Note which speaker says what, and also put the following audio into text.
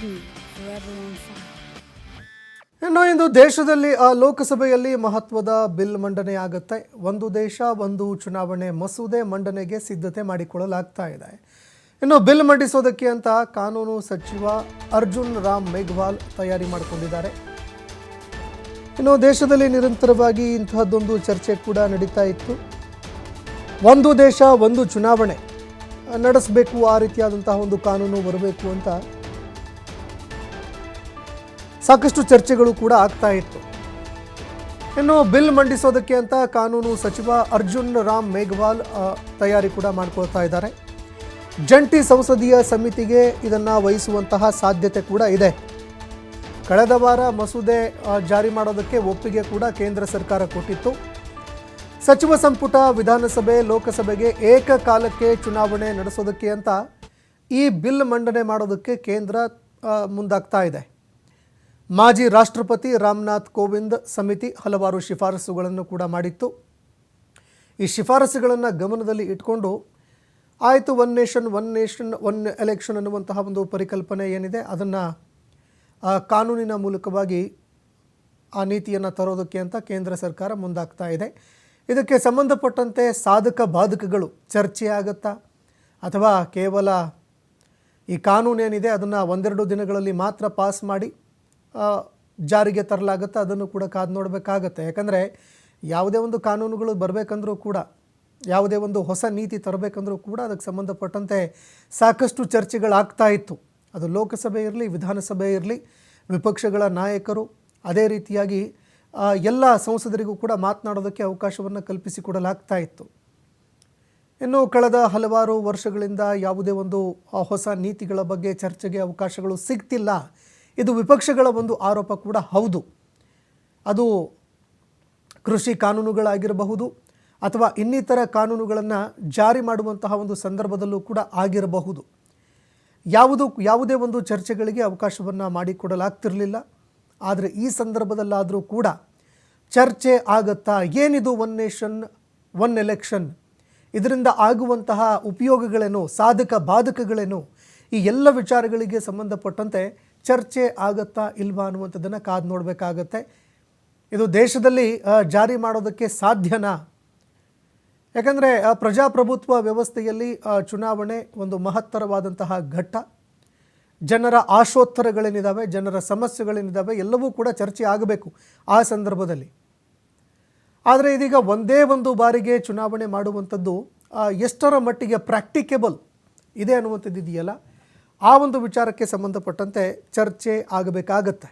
Speaker 1: be forever on fire.
Speaker 2: ಇನ್ನು ಇಂದು ದೇಶದಲ್ಲಿ ಲೋಕಸಭೆಯಲ್ಲಿ ಮಹತ್ವದ ಬಿಲ್ ಮಂಡನೆ ಆಗುತ್ತೆ. ಒಂದು ದೇಶ ಒಂದು ಚುನಾವಣೆ ಮಸೂದೆ ಮಂಡನೆಗೆ ಸಿದ್ಧತೆ ಮಾಡಿಕೊಳ್ಳಲಾಗ್ತಾ ಇದೆ. ಇನ್ನು ಬಿಲ್ ಮಂಡಿಸೋದಕ್ಕೆ ಅಂತ ಕಾನೂನು ಸಚಿವ ಅರ್ಜುನ್ ರಾಮ್ ಮೇಘವಾಲ್ ತಯಾರಿ ಮಾಡಿಕೊಂಡಿದ್ದಾರೆ. ಇನ್ನು ದೇಶದಲ್ಲಿ ನಿರಂತರವಾಗಿ ಇಂತಹದ್ದೊಂದು ಚರ್ಚೆ ಕೂಡ ನಡೀತಾ ಇತ್ತು. ಒಂದು ದೇಶ ಒಂದು ಚುನಾವಣೆ ನಡೆಸಬೇಕು, ಆ ರೀತಿಯಾದಂತಹ ಒಂದು ಕಾನೂನು ಬರಬೇಕು ಅಂತ ಸಾಕಷ್ಟು ಚರ್ಚೆಗಳು ಕೂಡ ಆಗ್ತಾ ಇತ್ತು. ಇನ್ನು ಬಿಲ್ ಮಂಡಿಸೋದಕ್ಕೆ ಅಂತ ಕಾನೂನು ಸಚಿವ ಅರ್ಜುನ್ ರಾಮ್ ಮೇಘವಾಲ್ ತಯಾರಿ ಕೂಡ ಮಾಡ್ಕೊಳ್ತಾ ಇದ್ದಾರೆ. ಜಂಟಿ ಸಂಸದೀಯ ಸಮಿತಿಗೆ ಇದನ್ನು ವಹಿಸುವಂತಹ ಸಾಧ್ಯತೆ ಕೂಡ ಇದೆ. ಕಳೆದ ವಾರ ಮಸೂದೆ ಜಾರಿ ಮಾಡೋದಕ್ಕೆ ಒಪ್ಪಿಗೆ ಕೂಡ ಕೇಂದ್ರ ಸರ್ಕಾರ ಕೊಟ್ಟಿತ್ತು. ಸಚಿವ ಸಂಪುಟ, ವಿಧಾನಸಭೆ, ಲೋಕಸಭೆಗೆ ಏಕಕಾಲಕ್ಕೆ ಚುನಾವಣೆ ನಡೆಸೋದಕ್ಕೆ ಅಂತ ಈ ಬಿಲ್ ಮಂಡನೆ ಮಾಡೋದಕ್ಕೆ ಕೇಂದ್ರ ಮುಂದಾಗ್ತಾ ಇದೆ. ಮಾಜಿ ರಾಷ್ಟ್ರಪತಿ ರಾಮನಾಥ್ ಕೋವಿಂದ್ ಸಮಿತಿ ಹಲವಾರು ಶಿಫಾರಸುಗಳನ್ನು ಕೂಡ ಮಾಡಿತ್ತು. ಈ ಶಿಫಾರಸುಗಳನ್ನು ಗಮನದಲ್ಲಿ ಇಟ್ಕೊಂಡು ಆಯಿತು, ಒನ್ ನೇಷನ್ ಒನ್ ಎಲೆಕ್ಷನ್ ಅನ್ನುವಂತಹ ಒಂದು ಪರಿಕಲ್ಪನೆ ಏನಿದೆ ಅದನ್ನು ಕಾನೂನಿನ ಮೂಲಕವಾಗಿ ಆ ನೀತಿಯನ್ನು ತರೋದಕ್ಕೆ ಅಂತ ಕೇಂದ್ರ ಸರ್ಕಾರ ಮುಂದಾಗ್ತಾ ಇದೆ. ಇದಕ್ಕೆ ಸಂಬಂಧಪಟ್ಟಂತೆ ಸಾಧಕ ಬಾಧಕಗಳು ಚರ್ಚೆ ಆಗುತ್ತಾ ಅಥವಾ ಕೇವಲ ಈ ಕಾನೂನೇನಿದೆ ಅದನ್ನು ಒಂದೆರಡು ದಿನಗಳಲ್ಲಿ ಮಾತ್ರ ಪಾಸ್ ಮಾಡಿ ಜಾರಿಗೆ ತರಲಾಗುತ್ತೆ, ಅದನ್ನು ಕೂಡ ಕಾದು ನೋಡಬೇಕಾಗತ್ತೆ. ಯಾಕಂದರೆ ಯಾವುದೇ ಒಂದು ಕಾನೂನುಗಳು ಬರಬೇಕಂದ್ರೂ ಕೂಡ, ಯಾವುದೇ ಒಂದು ಹೊಸ ನೀತಿ ತರಬೇಕಂದ್ರೂ ಕೂಡ ಅದಕ್ಕೆ ಸಂಬಂಧಪಟ್ಟಂತೆ ಸಾಕಷ್ಟು ಚರ್ಚೆಗಳಾಗ್ತಾ ಇತ್ತು. ಅದು ಲೋಕಸಭೆ ಇರಲಿ, ವಿಧಾನಸಭೆ ಇರಲಿ, ವಿಪಕ್ಷಗಳ ನಾಯಕರು, ಅದೇ ರೀತಿಯಾಗಿ ಎಲ್ಲ ಸಂಸದರಿಗೂ ಕೂಡ ಮಾತನಾಡೋದಕ್ಕೆ ಅವಕಾಶವನ್ನು ಕಲ್ಪಿಸಿಕೊಡಲಾಗ್ತಾ ಇತ್ತು. ಇನ್ನು ಕಳೆದ ಹಲವಾರು ವರ್ಷಗಳಿಂದ ಯಾವುದೇ ಒಂದು ಹೊಸ ನೀತಿಗಳ ಬಗ್ಗೆ ಚರ್ಚೆಗೆ ಅವಕಾಶಗಳು ಸಿಗ್ತಿಲ್ಲ. ಇದು ವಿಪಕ್ಷಗಳ ಒಂದು ಆರೋಪ ಕೂಡ ಹೌದು. ಅದು ಕೃಷಿ ಕಾನೂನುಗಳಾಗಿರಬಹುದು ಅಥವಾ ಇನ್ನಿತರ ಕಾನೂನುಗಳನ್ನು ಜಾರಿ ಮಾಡುವಂತಹ ಒಂದು ಸಂದರ್ಭದಲ್ಲೂ ಕೂಡ ಆಗಿರಬಹುದು. ಯಾವುದೇ ಒಂದು ಚರ್ಚೆಗಳಿಗೆ ಅವಕಾಶವನ್ನು ಮಾಡಿಕೊಡಲಾಗ್ತಿರಲಿಲ್ಲ. ಆದರೆ ಈ ಸಂದರ್ಭದಲ್ಲಾದರೂ ಕೂಡ ಚರ್ಚೆ ಆಗುತ್ತಾ, ಏನಿದು ಒನ್ ನೇಷನ್ ಒನ್ ಎಲೆಕ್ಷನ್, ಇದರಿಂದ ಆಗುವಂತಹ ಉಪಯೋಗಗಳೇನು, ಸಾಧಕ ಬಾಧಕಗಳೇನು, ಈ ಎಲ್ಲ ವಿಚಾರಗಳಿಗೆ ಸಂಬಂಧಪಟ್ಟಂತೆ ಚರ್ಚೆ ಆಗುತ್ತಾ ಇಲ್ವಾ ಅನ್ನುವಂಥದ್ದನ್ನು ಕಾದು ನೋಡಬೇಕಾಗತ್ತೆ. ಇದು ದೇಶದಲ್ಲಿ ಜಾರಿ ಮಾಡೋದಕ್ಕೆ ಸಾಧ್ಯನಾ? ಯಾಕಂದರೆ ಪ್ರಜಾಪ್ರಭುತ್ವ ವ್ಯವಸ್ಥೆಯಲ್ಲಿ ಚುನಾವಣೆ ಒಂದು ಮಹತ್ತರವಾದಂತಹ ಘಟ್ಟ. ಜನರ ಆಶೋತ್ತರಗಳೇನಿದ್ದಾವೆ, ಜನರ ಸಮಸ್ಯೆಗಳೇನಿದ್ದಾವೆ ಎಲ್ಲವೂ ಕೂಡ ಚರ್ಚೆ ಆಗಬೇಕು ಆ ಸಂದರ್ಭದಲ್ಲಿ. ಆದರೆ ಇದೀಗ ಒಂದೇ ಒಂದು ಬಾರಿಗೆ ಚುನಾವಣೆ ಮಾಡುವಂಥದ್ದು ಎಷ್ಟರ ಮಟ್ಟಿಗೆ ಪ್ರಾಕ್ಟಿಕೇಬಲ್ ಇದೆ ಅನ್ನುವಂಥದ್ದು ಇದೆಯಲ್ಲ, ಆ ಒಂದು ವಿಚಾರಕ್ಕೆ ಸಂಬಂಧಪಟ್ಟಂತೆ ಚರ್ಚೆ ಆಗಬೇಕಾಗತ್ತೆ.